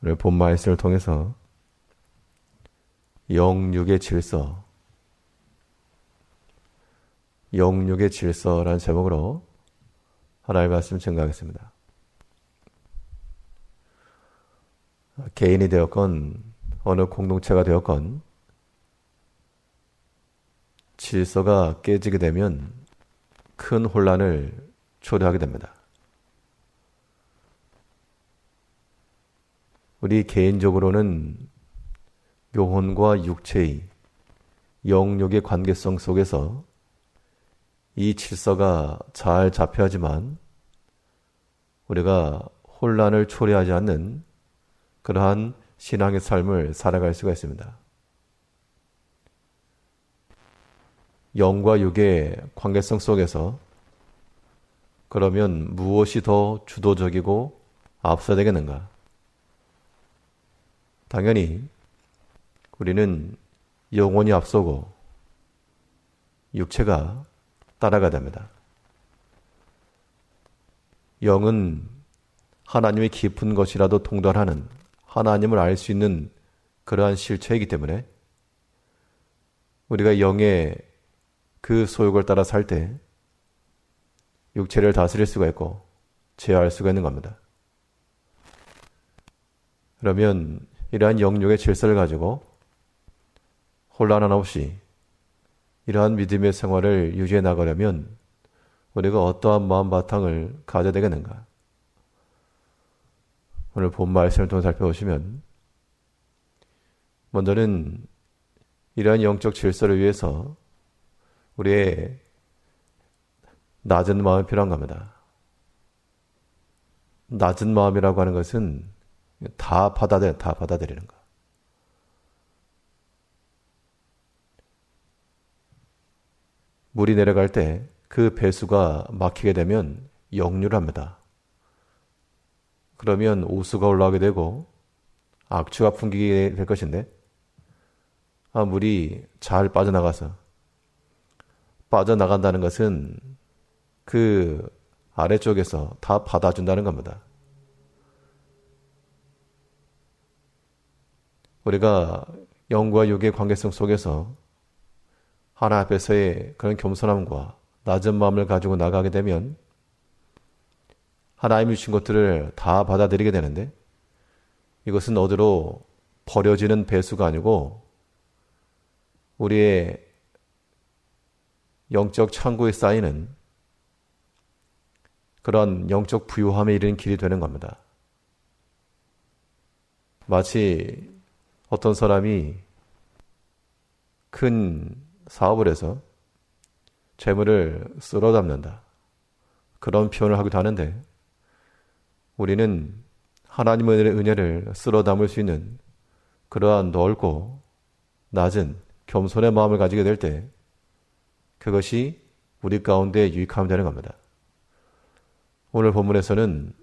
오늘 본 말씀을 통해서 영육의 질서, 영육의 질서라는 제목으로 하나님의 말씀 증거하겠습니다. 개인이 되었건 어느 공동체가 되었건 질서가 깨지게 되면 큰 혼란을 초래하게 됩니다. 우리 개인적으로는 영혼과 육체의 영육의 관계성 속에서 이 질서가 잘 잡혀야지만 우리가 혼란을 초래하지 않는 그러한 신앙의 삶을 살아갈 수가 있습니다. 영과 육의 관계성 속에서 그러면 무엇이 더 주도적이고 앞서야 되겠는가? 당연히 우리는 영혼이 앞서고 육체가 따라가야 됩니다. 영은 하나님의 깊은 것이라도 통달하는 하나님을 알 수 있는 그러한 실체이기 때문에 우리가 영의 그 소욕을 따라 살 때 육체를 다스릴 수가 있고 제어할 수가 있는 겁니다. 그러면 이러한 영육의 질서를 가지고 혼란 하나 없이 이러한 믿음의 생활을 유지해 나가려면 우리가 어떠한 마음 바탕을 가져야 되겠는가? 오늘 본 말씀을 통해 살펴보시면 먼저는 이러한 영적 질서를 위해서 우리의 낮은 마음이 필요한 겁니다. 낮은 마음이라고 하는 것은 다 받아들이는 것. 물이 내려갈 때 그 배수가 막히게 되면 역류를 합니다. 그러면 오수가 올라오게 되고 악취가 풍기게 될 것인데 물이 잘 빠져나간다는 것은 그 아래쪽에서 다 받아준다는 겁니다. 우리가 영과 육의 관계성 속에서 하나님 앞에서의 그런 겸손함과 낮은 마음을 가지고 나가게 되면 하나님이 주신 것들을 다 받아들이게 되는데 이것은 어디로 버려지는 배수가 아니고 우리의 영적 창고에 쌓이는 그런 영적 부유함에 이르는 길이 되는 겁니다. 마치 어떤 사람이 큰 사업을 해서 재물을 쓸어 담는다. 그런 표현을 하기도 하는데 우리는 하나님의 은혜를 쓸어 담을 수 있는 그러한 넓고 낮은 겸손의 마음을 가지게 될 때 그것이 우리 가운데 유익함이 되는 겁니다. 오늘 본문에서는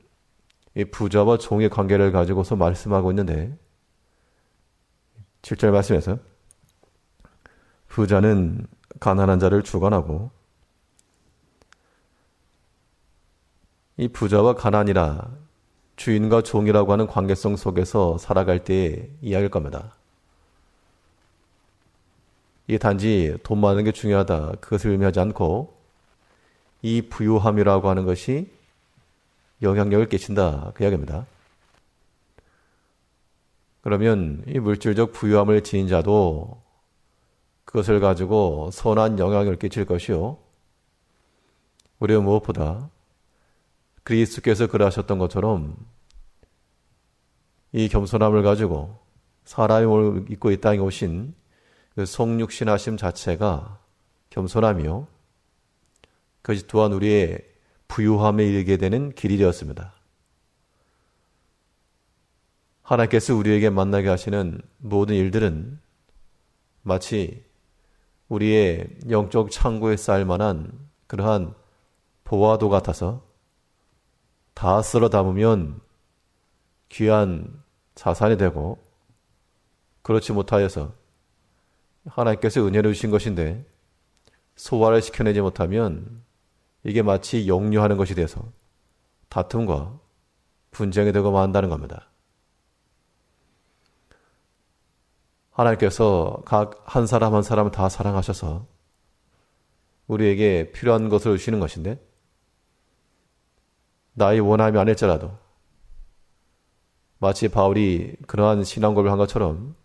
이 부자와 종의 관계를 가지고서 말씀하고 있는데 7절 말씀에서 부자는 가난한 자를 주관하고 이 부자와 가난이라 주인과 종이라고 하는 관계성 속에서 살아갈 때의 이야기일 겁니다. 이게 단지 돈 많은 게 중요하다 그것을 의미하지 않고 이 부유함이라고 하는 것이 영향력을 끼친다 그 이야기입니다. 그러면 이 물질적 부유함을 지닌 자도 그것을 가지고 선한 영향을 끼칠 것이요. 우리가 무엇보다 그리스도께서 그러하셨던 것처럼 이 겸손함을 가지고 사람이 입고 이 땅에 오신 그 성육신하심 자체가 겸손함이요. 그것이 또한 우리의 부유함에 이르게 되는 길이 되었습니다. 하나님께서 우리에게 만나게 하시는 모든 일들은 마치 우리의 영적 창고에 쌓일 만한 그러한 보화도 같아서 다 쓸어 담으면 귀한 자산이 되고 그렇지 못하여서 하나님께서 은혜를 주신 것인데 소화를 시켜내지 못하면 이게 마치 역류하는 것이 돼서 다툼과 분쟁이 되고 만다는 겁니다. 하나님께서 각 한 사람 한 사람을 다 사랑하셔서 우리에게 필요한 것을 주시는 것인데 나의 원함이 아닐지라도 마치 바울이 그러한 신앙 고백을 한 것처럼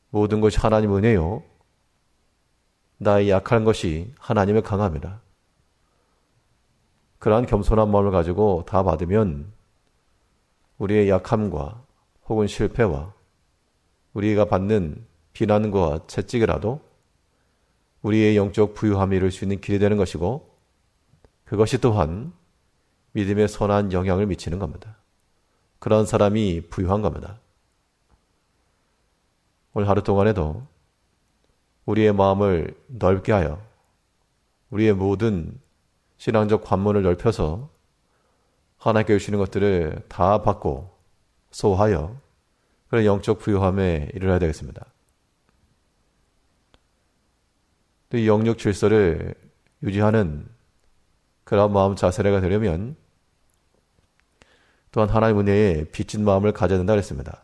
모든 것이 하나님 은혜요 나의 약한 것이 하나님의 강함이다. 그러한 겸손한 마음을 가지고 다 받으면 우리의 약함과 혹은 실패와 우리가 받는 비난과 채찍이라도 우리의 영적 부유함을 이룰 수 있는 길이 되는 것이고 그것이 또한 믿음에 선한 영향을 미치는 겁니다. 그런 사람이 부유한 겁니다. 오늘 하루 동안에도 우리의 마음을 넓게 하여 우리의 모든 신앙적 관문을 넓혀서 하나님께 주시는 것들을 다 받고 소화하여 그런 영적 부유함에 이르러야 되겠습니다. 또 이 영적 질서를 유지하는 그런 마음 자세가 되려면 또한 하나님 은혜에 빚진 마음을 가져야 된다고 했습니다.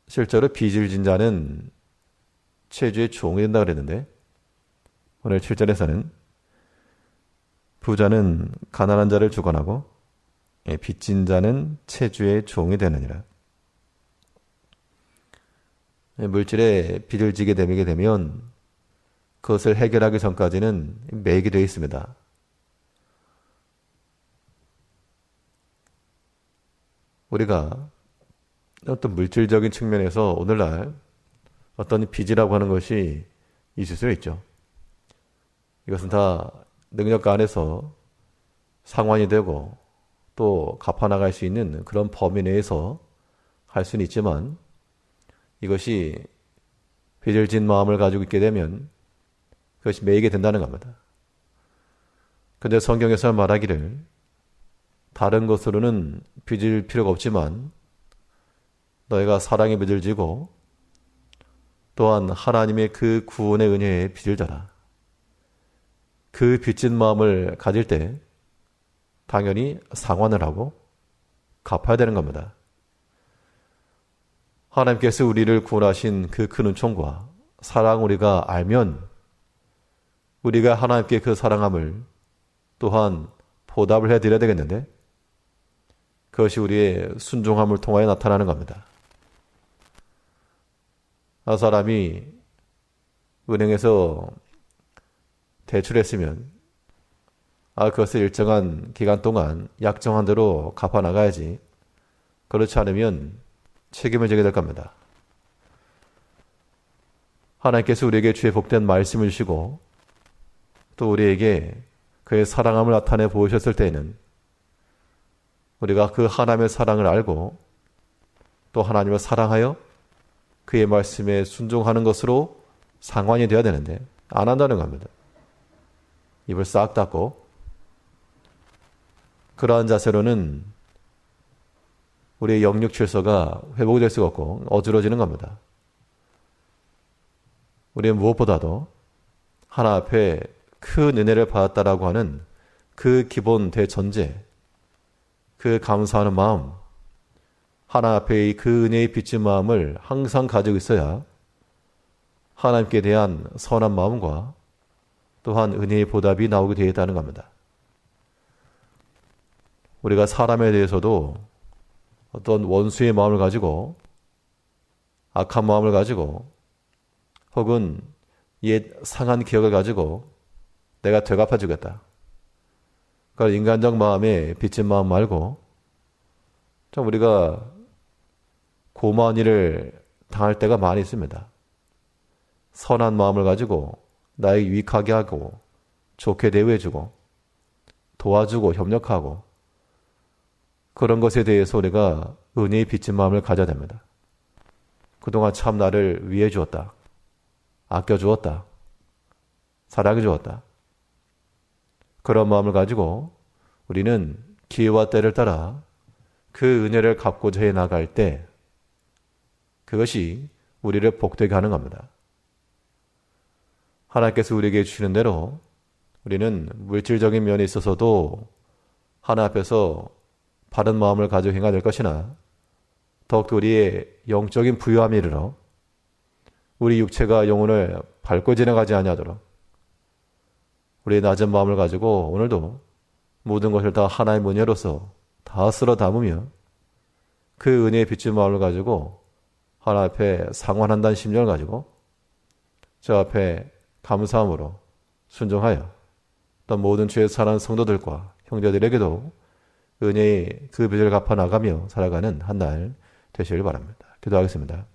실제로 빚을 진 자는 체주의 종이 된다고 그랬는데 오늘 7절에서는 부자는 가난한 자를 주관하고 빚진 자는 체주의 종이 되느니라. 물질에 빚을 지게 되면 그것을 해결하기 전까지는 매이게 되어 있습니다. 우리가 어떤 물질적인 측면에서 오늘날 어떤 빚이라고 하는 것이 있을 수 있죠. 이것은 다 능력 안에서 상환이 되고 또 갚아나갈 수 있는 그런 범위 내에서 할 수는 있지만 이것이 빚을 진 마음을 가지고 있게 되면 그것이 매이게 된다는 겁니다. 그런데 성경에서 말하기를 다른 것으로는 빚을 필요가 없지만 너희가 사랑의 빚을 지고 또한 하나님의 그 구원의 은혜에 빚을 져라. 그 빚진 마음을 가질 때 당연히 상환을 하고 갚아야 되는 겁니다. 하나님께서 우리를 구원하신 그 큰 은총과 사랑 우리가 알면 우리가 하나님께 그 사랑함을 또한 보답을 해드려야 되겠는데 그것이 우리의 순종함을 통하여 나타나는 겁니다. 사람이 은행에서 대출했으면 그것을 일정한 기간 동안 약정한 대로 갚아나가야지 그렇지 않으면 책임을 지게 될 겁니다. 하나님께서 우리에게 주의 복된 말씀을 주시고 또 우리에게 그의 사랑함을 나타내 보이셨을 때에는 우리가 그 하나님의 사랑을 알고 또 하나님을 사랑하여 그의 말씀에 순종하는 것으로 상환이 되어야 되는데 안 한다는 겁니다. 입을 싹 닫고 그러한 자세로는 우리의 영육 질서가 회복될 수가 없고 어지러지는 겁니다. 우리는 무엇보다도 하나 앞에 큰 은혜를 받았다라고 하는 그 기본 대전제, 그 감사하는 마음, 하나 앞에 그 은혜의 빚진 마음을 항상 가지고 있어야 하나님께 대한 선한 마음과 또한 은혜의 보답이 나오게 되어 있다는 겁니다. 우리가 사람에 대해서도 어떤 원수의 마음을 가지고 악한 마음을 가지고 혹은 옛 상한 기억을 가지고 내가 되갚아주겠다. 그러니까 인간적 마음에 빚진 마음 말고 좀 우리가 고마운 일을 당할 때가 많이 있습니다. 선한 마음을 가지고 나에게 유익하게 하고 좋게 대우해주고 도와주고 협력하고 그런 것에 대해서 우리가 은혜의 빚진 마음을 가져야 됩니다. 그동안 참 나를 위해 주었다. 아껴주었다. 사랑해 주었다. 그런 마음을 가지고 우리는 기회와 때를 따라 그 은혜를 갚고자 해 나갈 때 그것이 우리를 복되게 하는 겁니다. 하나님께서 우리에게 주시는 대로 우리는 물질적인 면에 있어서도 하나 앞에서 바른 마음을 가지고 행해야 될 것이나 더욱더 우리의 영적인 부유함이 이르러 우리 육체가 영혼을 밟고 지나가지 아니하도록 우리의 낮은 마음을 가지고 오늘도 모든 것을 다 하나의 은혜로서 다 쓸어 담으며 그 은혜의 빚진 마음을 가지고 하나 앞에 상환한다는 심령을 가지고 저 앞에 감사함으로 순종하여 또 모든 주의 사랑하는 성도들과 형제들에게도 은혜의 그 빚을 갚아 나가며 살아가는 한 날 되시길 바랍니다. 기도하겠습니다.